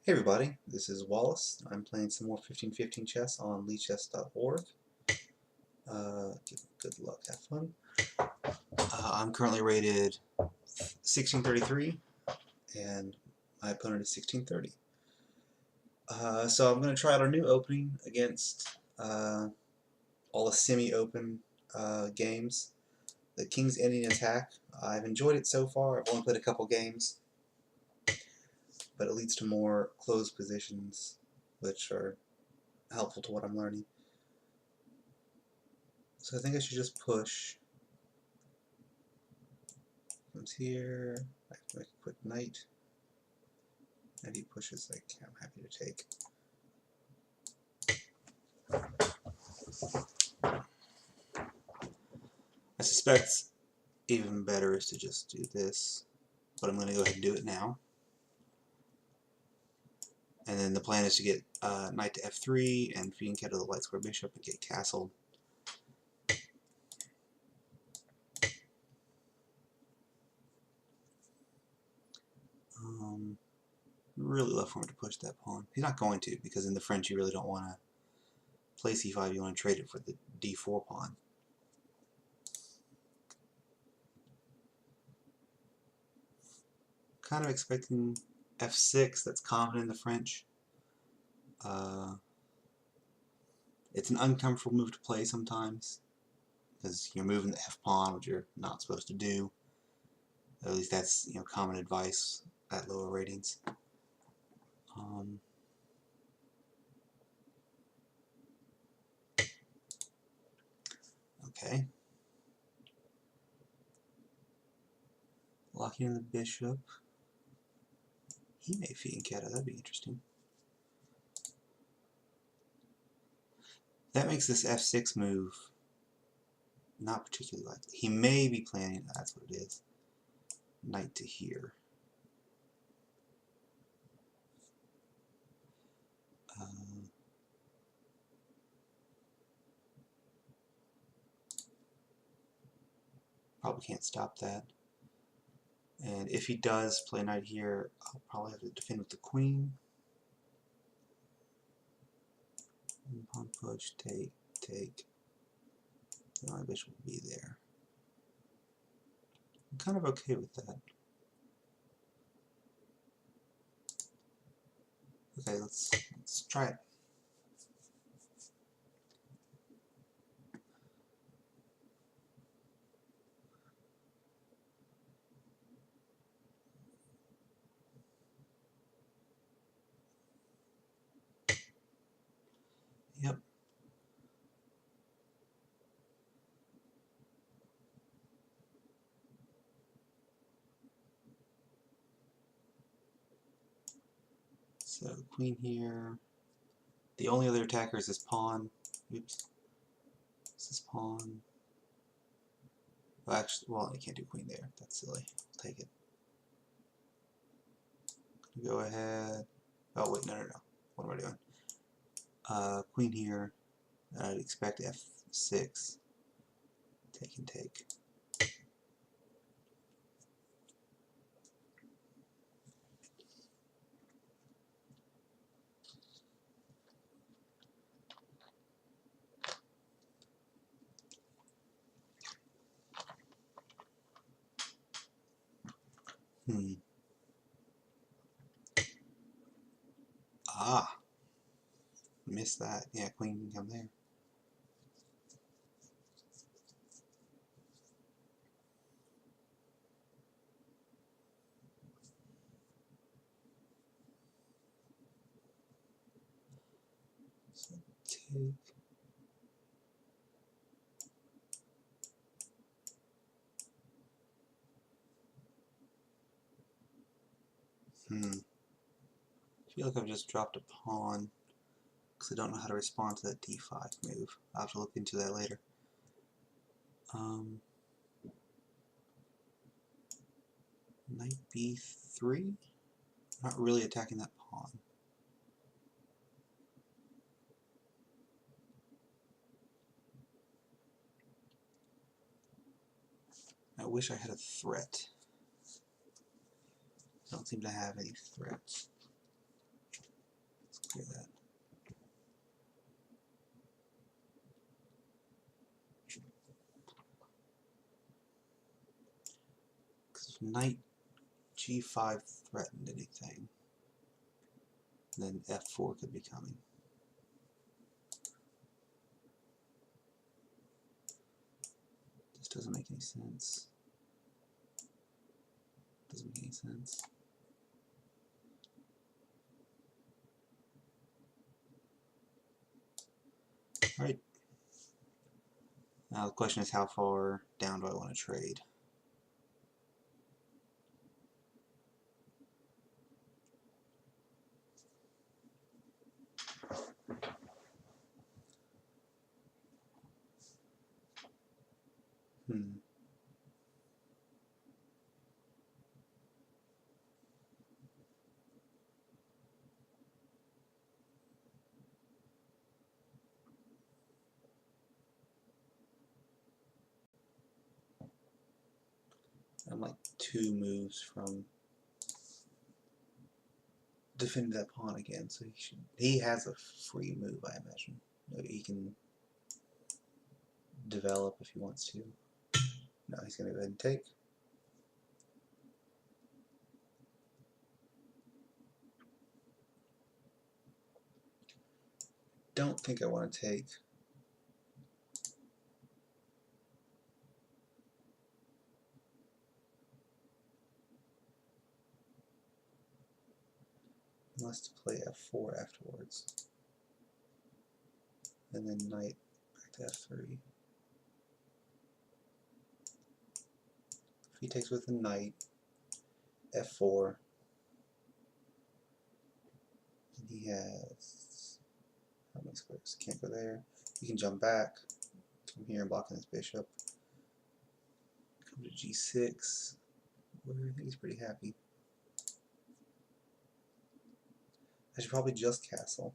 Hey everybody, this is Wallace. I'm playing some more 1515 chess on lichess.org. Good luck, have fun. I'm currently rated 1633 and my opponent is 1630. So I'm going to try out our new opening against all the semi-open games. The King's Indian Attack. I've enjoyed it so far. I've only played a couple games, but it leads to more closed positions, which are helpful to what I'm learning. So I think I should just push. Comes here. I can make a quick knight. And he pushes, like, I'm happy to take. I suspect even better is to just do this, but I'm going to go ahead and do it now. And then the plan is to get knight to f3 and fianchetto the light square bishop and get castled. Really love for him to push that pawn. He's not going to, because in the French you really don't want to play c5, you want to trade it for the d4 pawn. Kind of expecting f6, that's common in the French. It's an uncomfortable move to play sometimes, because you're moving the f-pawn, which you're not supposed to do. At least that's, common advice at lower ratings. Okay. Locking in the bishop. He may fianchetto, that'd be interesting. That makes this f6 move not particularly likely. He may be planning, that's what it is, knight to here. Probably can't stop that. And if he does play knight here, I'll probably have to defend with the queen. And pawn push, take, take. And my bishop will be there. I'm kind of okay with that. Okay, let's try it. Yep. So queen here. The only other attacker is this pawn. Oops. This is pawn. Well, actually, well, I can't do queen there. That's silly. I'll take it. Go ahead. Oh wait, no. What am I doing? Queen here. I'd expect f6. Take and take. Ah, missed that. Yeah, queen can come there. So take. I feel like I've just dropped a pawn because I don't know how to respond to that d5 move. I'll have to look into that later. Knight b3? Not really attacking that pawn. I wish I had a threat. I don't seem to have any threats. hear that. Because if knight g5 threatened anything, then f4 could be coming. This doesn't make any sense. Doesn't make any sense. Alright. Now the question is, how far down do I want to trade? I'm like 2 moves from defending that pawn again, so he has a free move, I imagine. He can develop if he wants to. No, he's going to go ahead and take. Don't think I want to take. He wants to play f4 afterwards. And then knight back to f3. If he takes with the knight, f4, and he has how many squares? Can't go there. He can jump back from here and blocking his bishop. Come to g6, where I think he's pretty happy. I should probably just castle.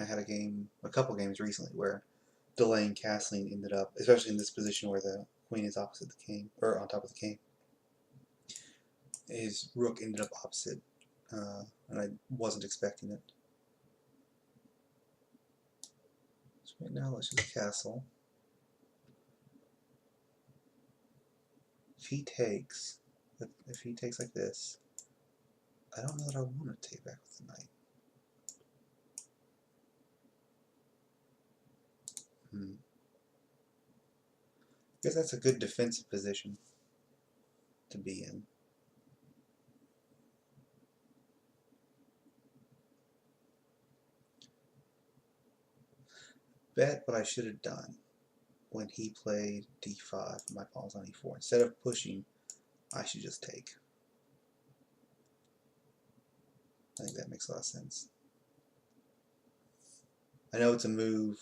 I had a couple games recently where delaying castling ended up, especially in this position where the queen is opposite the king, or on top of the king. His rook ended up opposite, and I wasn't expecting it. So right now, let's just castle. If he takes like this, I don't know that I want to take back with the knight. I guess that's a good defensive position to be in. Bet what I should have done when he played d5 and my pawn was on e4. Instead of pushing, I should just take. I think that makes a lot of sense. I know it's a move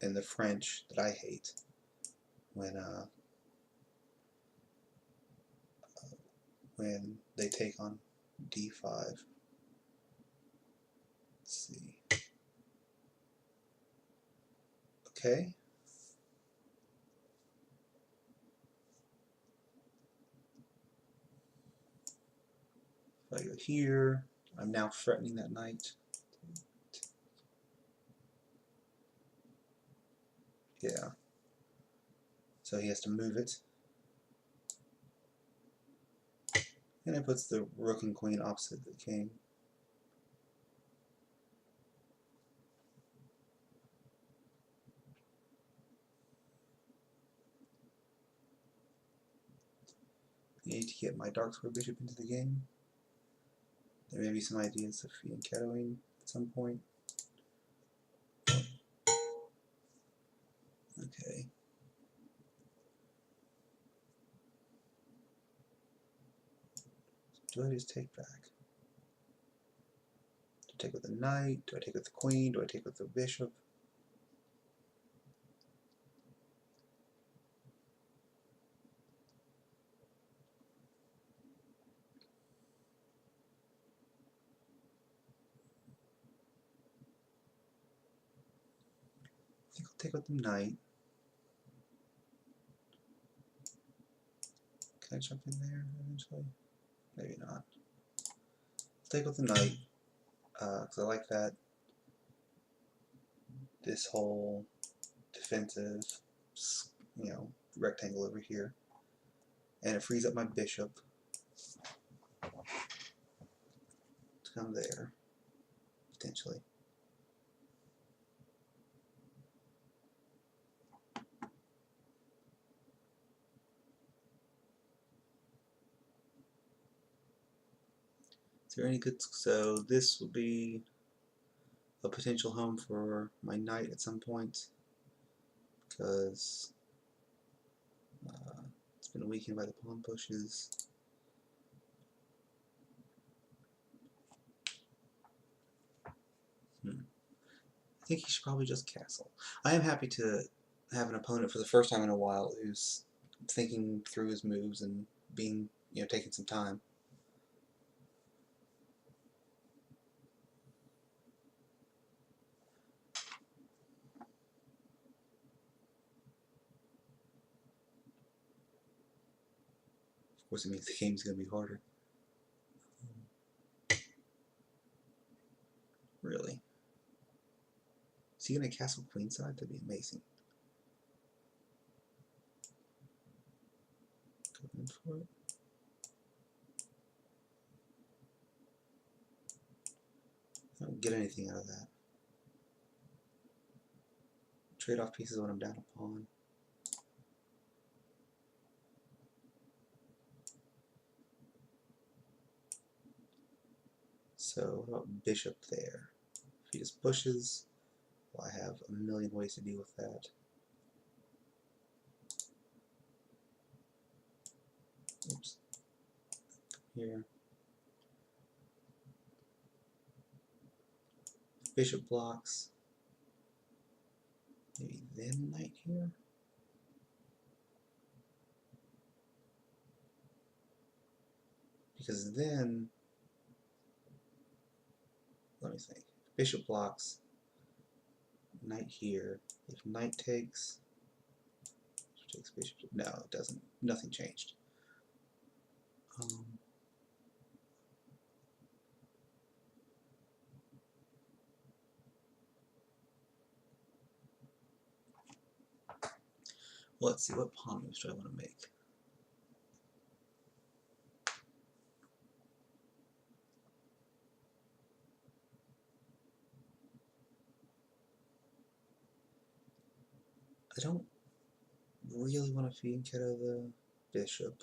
in the French that I hate when they take on d5. Let's see. Okay. If I go here, I'm now threatening that knight. Yeah. So he has to move it. And it puts the rook and queen opposite the king. I need to get my dark square bishop into the game. There may be some ideas of fianchettoing at some point. Okay. Do I just take back? Do I take with the knight? Do I take with the queen? Do I take with the bishop? I think I'll take with the knight. Can I jump in there eventually? Maybe not. I'll take with the knight, because I like that. This whole defensive, rectangle over here. And it frees up my bishop to come there, potentially. Is there any good? So this would be a potential home for my knight at some point, because it's been weakened by the pawn pushes. I think he should probably just castle. I am happy to have an opponent for the first time in a while who's thinking through his moves and being, taking some time. Of course, it means the game's going to be harder. Really? Is he going to castle queenside? That'd be amazing. Go in for it. I don't get anything out of that. Trade off pieces when I'm down a pawn. So what about bishop there? If he just pushes, well, I have a million ways to deal with that. Oops. Here. Bishop blocks. Maybe then knight here. Because then, let me think. Bishop blocks. Knight here. If knight takes bishop. No, it doesn't. Nothing changed. Well, let's see, what pawn moves do I want to make? I don't really want to fianchetto the bishop.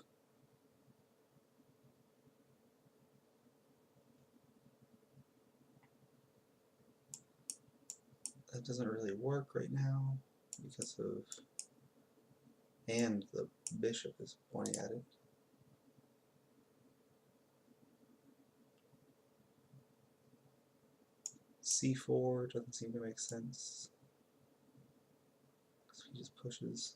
That doesn't really work right now because of, and the bishop is pointing at it. C4 doesn't seem to make sense. So he just pushes.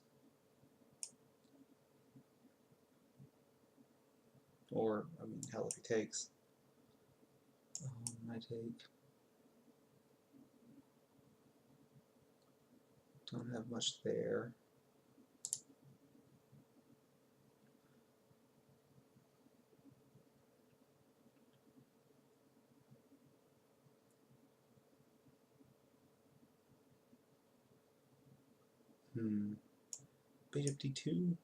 Or, I mean, hell, if he takes. I take. Don't have much there. Bishop d2.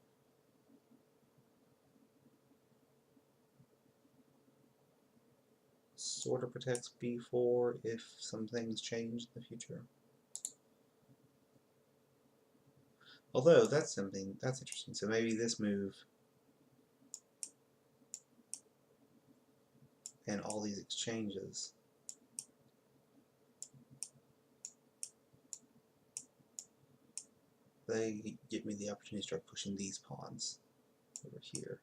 Sort of protects b4 if some things change in the future. Although that's interesting. So maybe this move and all these exchanges they give me the opportunity to start pushing these pawns over here.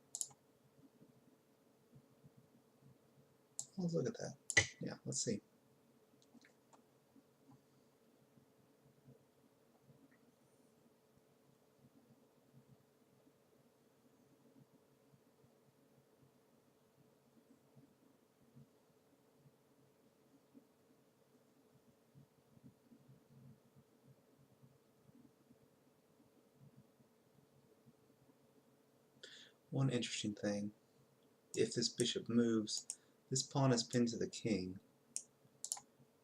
Let's look at that. Yeah, let's see. One interesting thing, if this bishop moves, this pawn is pinned to the king,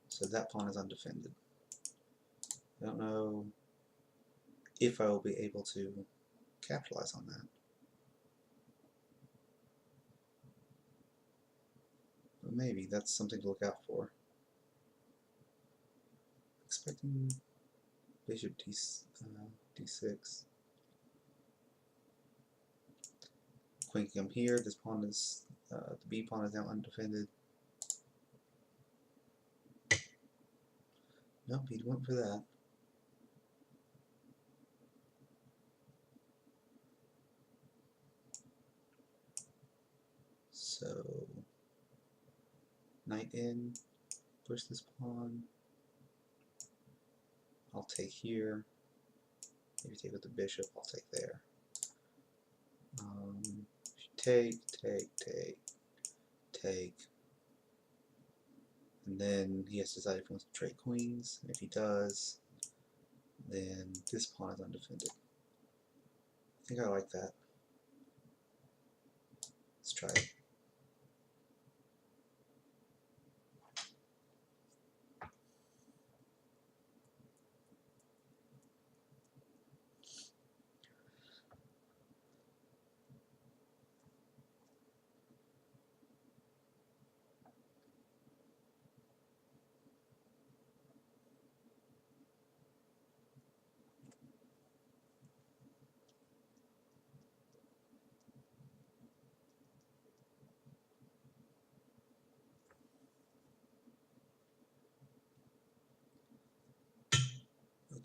so that pawn is undefended. I don't know if I will be able to capitalize on that. But maybe that's something to look out for. Expecting bishop d6. Queen can come here. This pawn is the b pawn is now undefended. Nope, he went for that. So knight in, push this pawn. I'll take here. Maybe take with the bishop. I'll take there. Take, and then he has to decide if he wants to trade queens. And if he does, then this pawn is undefended. I think I like that. Let's try it.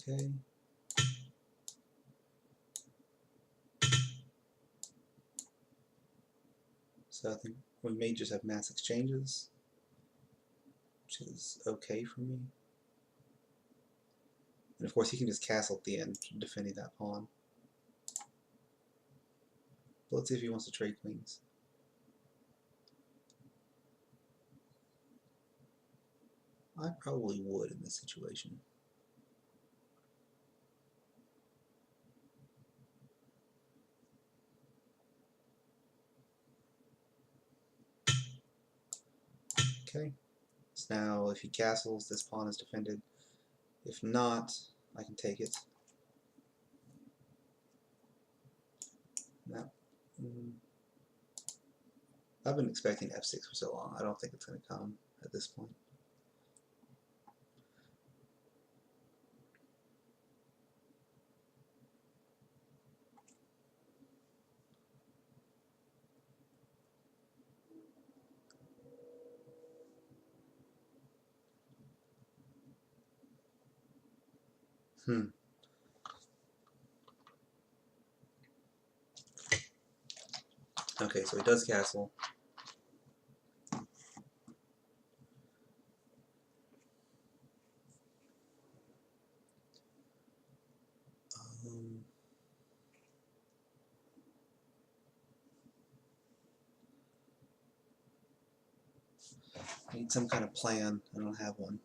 Okay. So I think we may just have mass exchanges, which is okay for me. And of course he can just castle at the end, defending that pawn. But let's see if he wants to trade queens. I probably would in this situation. Okay. So now if he castles, this pawn is defended. If not, I can take it. Now, I've been expecting f6 for so long. I don't think it's going to come at this point. Okay, so he does castle. I need some kind of plan. I don't have one.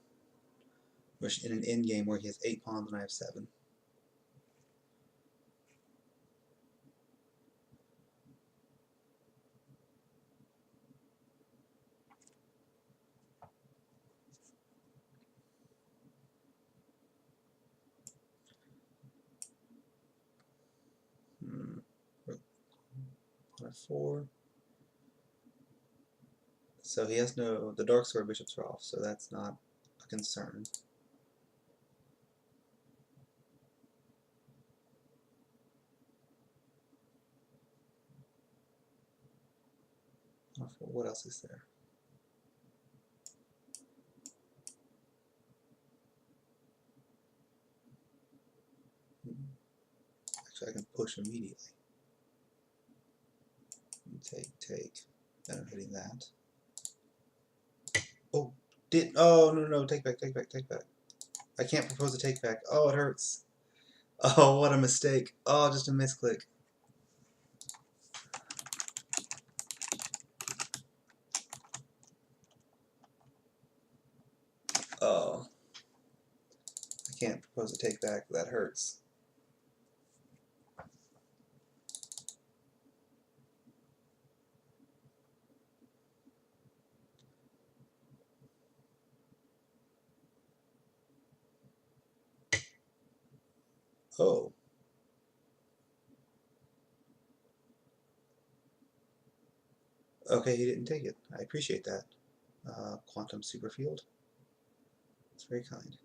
In an endgame where he has 8 pawns and I have 7. Pawn f4. So he has no, the dark square bishops are off, so that's not a concern. What else is there? Actually, I can push immediately. Take. Then I'm hitting that. Oh, no, take back. I can't propose a take back. Oh, it hurts. Oh, what a mistake. Oh, just a misclick. Oh. I can't propose a take back. That hurts. Oh. Okay, he didn't take it. I appreciate that. Quantum superfield. It's very kind.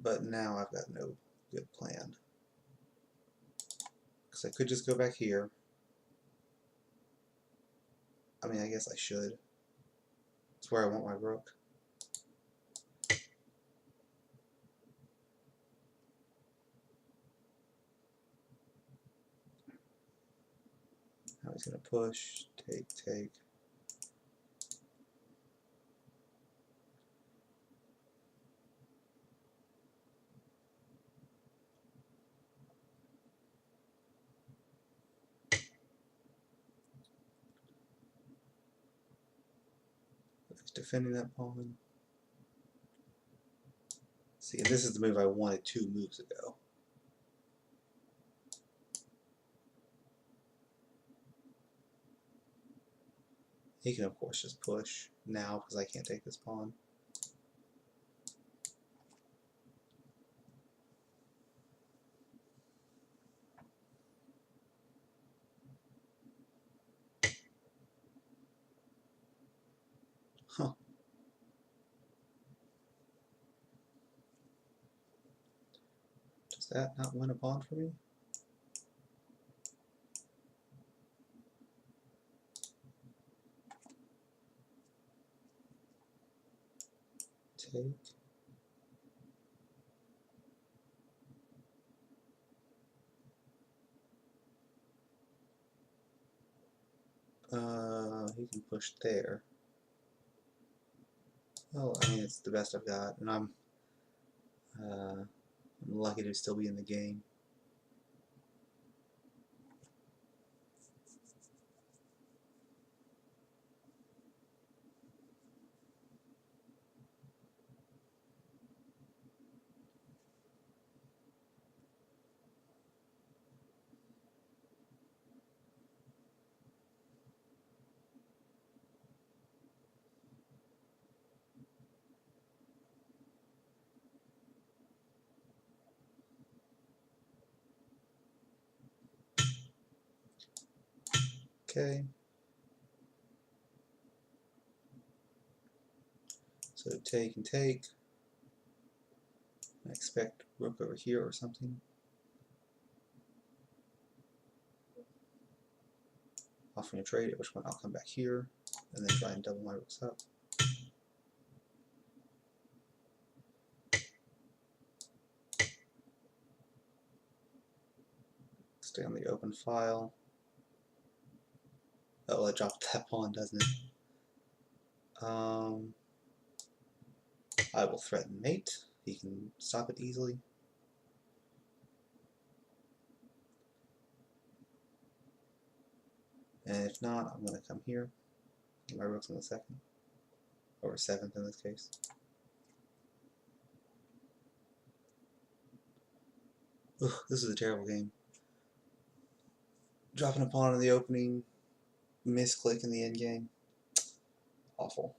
But now I've got no good plan. Because I could just go back here. I mean, I guess I should. It's where I want my rook. Now he's going to push, take. He's defending that pawn. See, and this is the move I wanted 2 moves ago. He can, of course, just push now because I can't take this pawn. Huh. Does that not win a pawn for me? Take. He can push there. Well, I mean, it's the best I've got, and I'm lucky to still be in the game. Okay. So take and take. I expect rook over here or something. Offering a trade, at which point I'll come back here and then try and double my rooks up. Stay on the open file. Oh, well, it dropped that pawn, doesn't it? I will threaten mate. He can stop it easily. And if not, I'm going to come here. Get my rooks on the 2nd. Or 7th in this case. Ugh, this is a terrible game. Dropping a pawn in the opening, misclick in the endgame. Awful.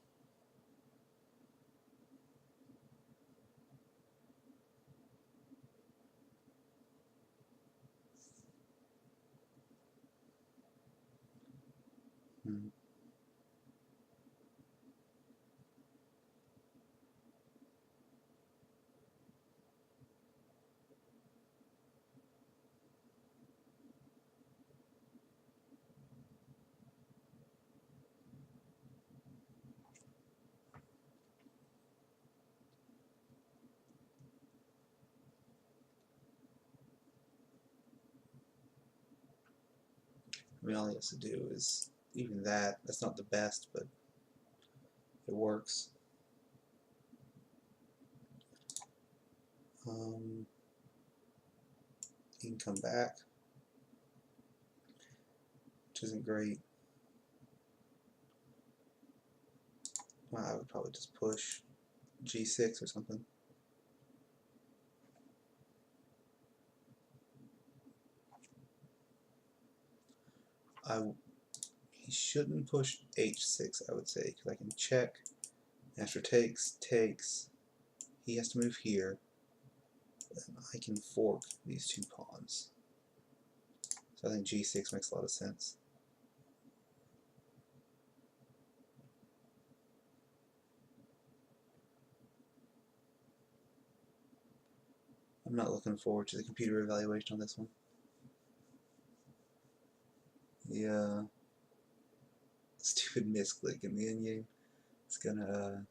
I mean, all he has to do is, even that's not the best, but it works. He can come back, which isn't great. Well, I would probably just push G6 or something. he shouldn't push h6, I would say, because I can check. After takes, he has to move here, and I can fork these two pawns. So I think g6 makes a lot of sense. I'm not looking forward to the computer evaluation on this one. The stupid misclick in the endgame. It's gonna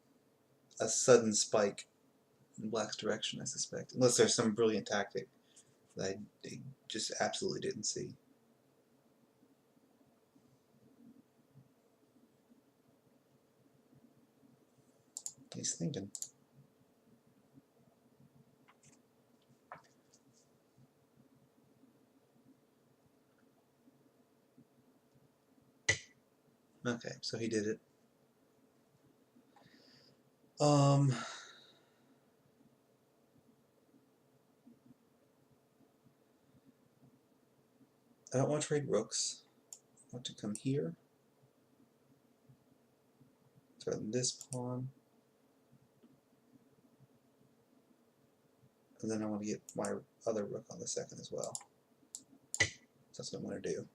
a sudden spike in Black's direction, I suspect, unless there's some brilliant tactic that I just absolutely didn't see. He's thinking. Okay, so he did it. I don't want to trade rooks. I want to come here. Threaten this pawn. And then I want to get my other rook on the second as well. So that's what I'm going to do.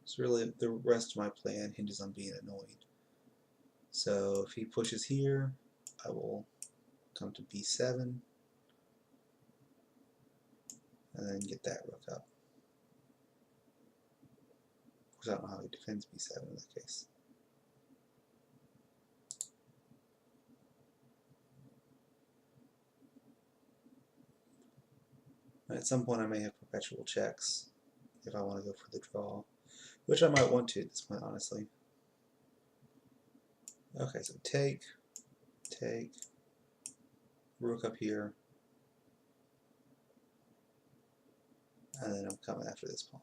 So really, the rest of my plan hinges on being annoyed. So if he pushes here, I will come to b7, and then get that rook up. Of course, I don't know how he defends b7 in that case. And at some point I may have perpetual checks if I want to go for the draw, which I might want to at this point, honestly. Okay, so take, rook up here, and then I'm coming after this pawn.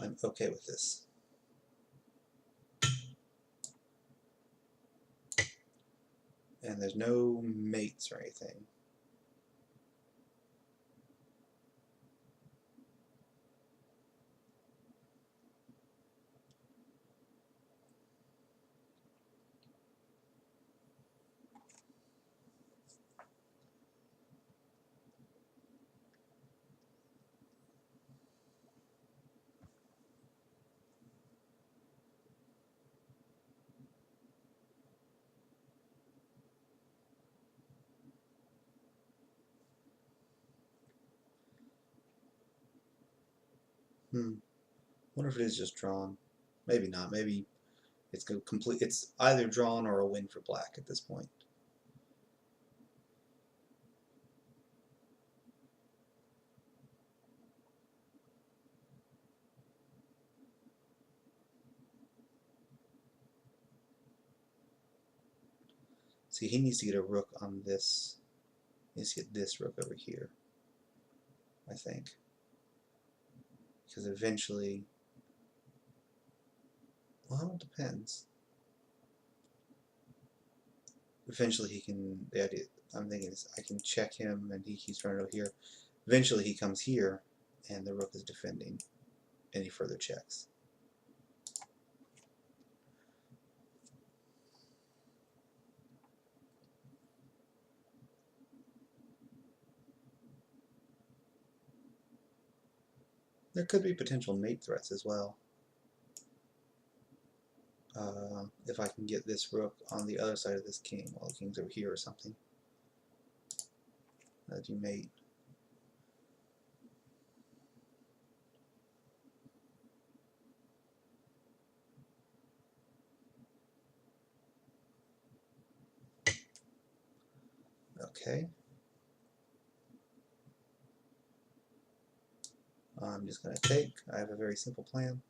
I'm okay with this. And there's no mates or anything. Wonder if it is just drawn. Maybe not. Maybe it's complete. It's either drawn or a win for Black at this point. See, he needs to get a rook on this. He needs to get this rook over here, I think. Because eventually, well, it depends. Eventually he can, the idea I'm thinking is I can check him and he keeps running over here. Eventually he comes here and the rook is defending any further checks. There could be potential mate threats as well. If I can get this rook on the other side of this king while the king's over here or something. That you mate. Okay. I'm just going to take. I have a very simple plan.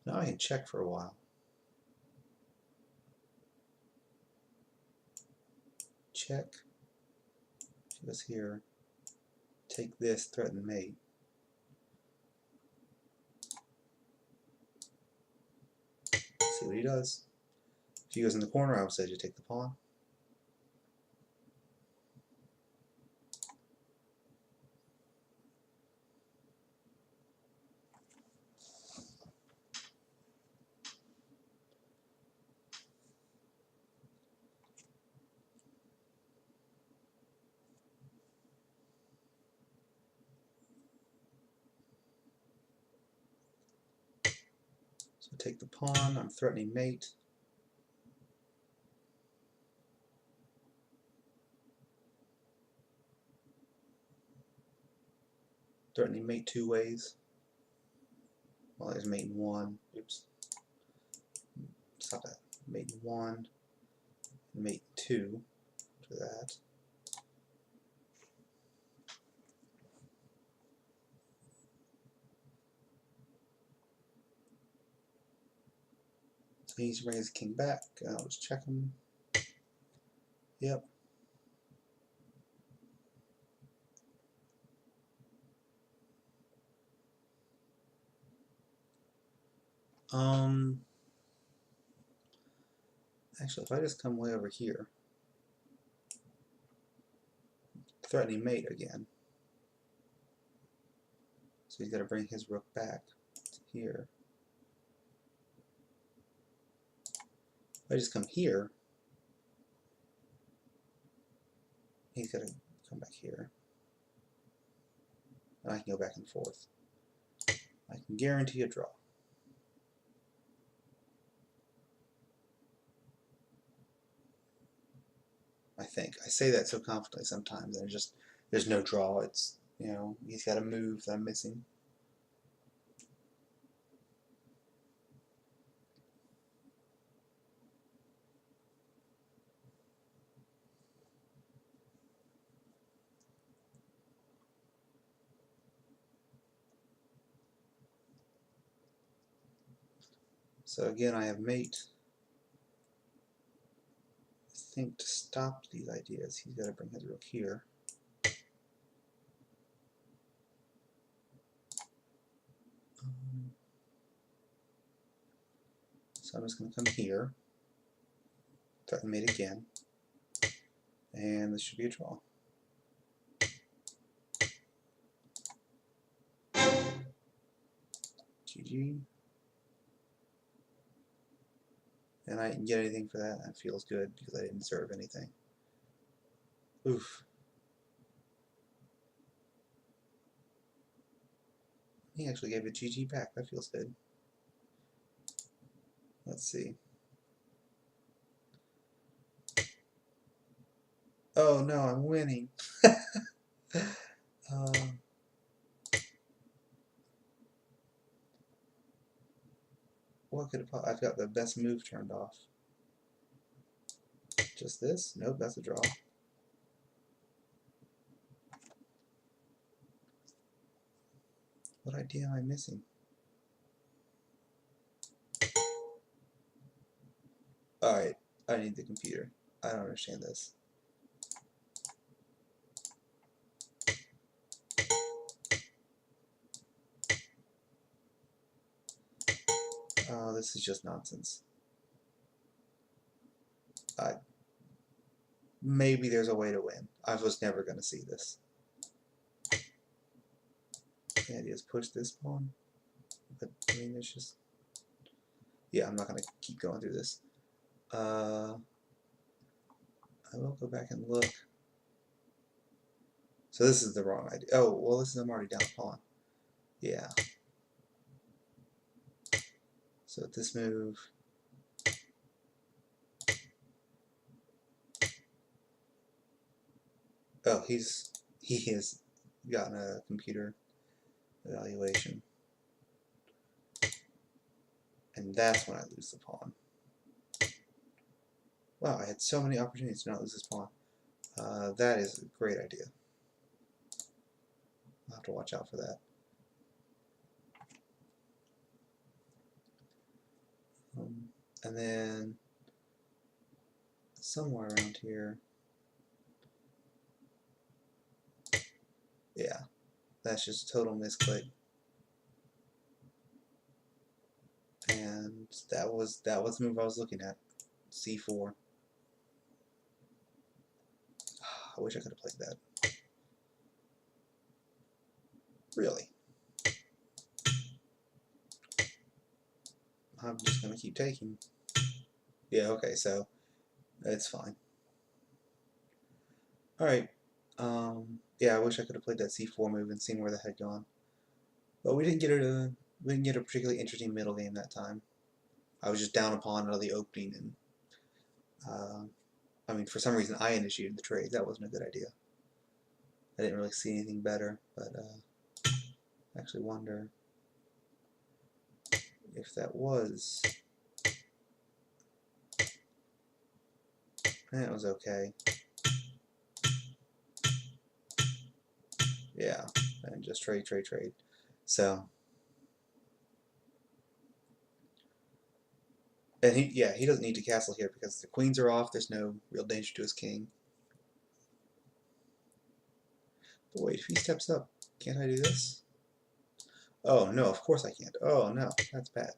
Now I can check for a while. check. She goes here. Take this, threaten mate. See what he does. If he goes in the corner, I would say you take the pawn. So take the pawn, I'm threatening mate. Threatening mate two ways. Well, there's mate in one. Oops. Stop that. Mate in one. Mate two. To that. So he's raised king back. I'll just check him. Yep. Actually, if I just come way over here, threatening mate again. So he's got to bring his rook back to here. If I just come here, he's got to come back here. And I can go back and forth. I can guarantee a draw. I think. I say that so confidently sometimes, and there's no draw. It's, you know, he's got a move that I'm missing. So again, I have mate. I think to stop these ideas, he's got to bring his rook here. So I'm just going to come here, threaten mate again, and this should be a draw. GG. And I didn't get anything for that. That feels good because I didn't serve anything. Oof. He actually gave a GG back. That feels good. Let's see. Oh no, I'm winning. What could I've got the best move turned off. Just this? Nope, that's a draw. What idea am I missing? Alright, I need the computer. I don't understand this. Oh, this is just nonsense. Maybe there's a way to win. I was never going to see this. The idea is push this pawn. But, I mean, it's just... Yeah, I'm not going to keep going through this. I will go back and look. So this is the wrong idea. Oh, well, this is I'm already down a pawn. Yeah. So with this move... Oh, he has gotten a computer evaluation. And that's when I lose the pawn. Wow, I had so many opportunities to not lose this pawn. That is a great idea. I'll have to watch out for that. And then somewhere around here, Yeah, that's just a total misclick. And that was the move I was looking at. C4. I wish I could have played that. Really. I'm just gonna keep taking. Yeah, okay, so it's fine. Alright. Yeah, I wish I could have played that C4 move and seen where that had gone. But we didn't get a particularly interesting middle game that time. I was just down a pawn out of the opening, and I mean, for some reason I initiated the trade. That wasn't a good idea. I didn't really see anything better, but I actually wonder if that was. It was okay. Yeah, and just trade. So, and he doesn't need to castle here because the queens are off. There's no real danger to his king. But wait, if he steps up, can't I do this? Oh no, of course I can't. Oh no, that's bad.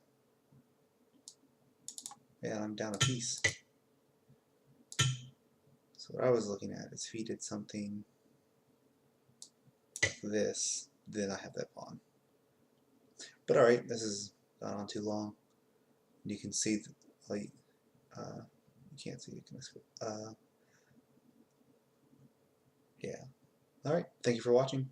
And I'm down a piece. So what I was looking at is if he did something like this, then I have that pawn. But alright, this has gone on too long. You can see the, like, you can't see it. Yeah. Alright, thank you for watching.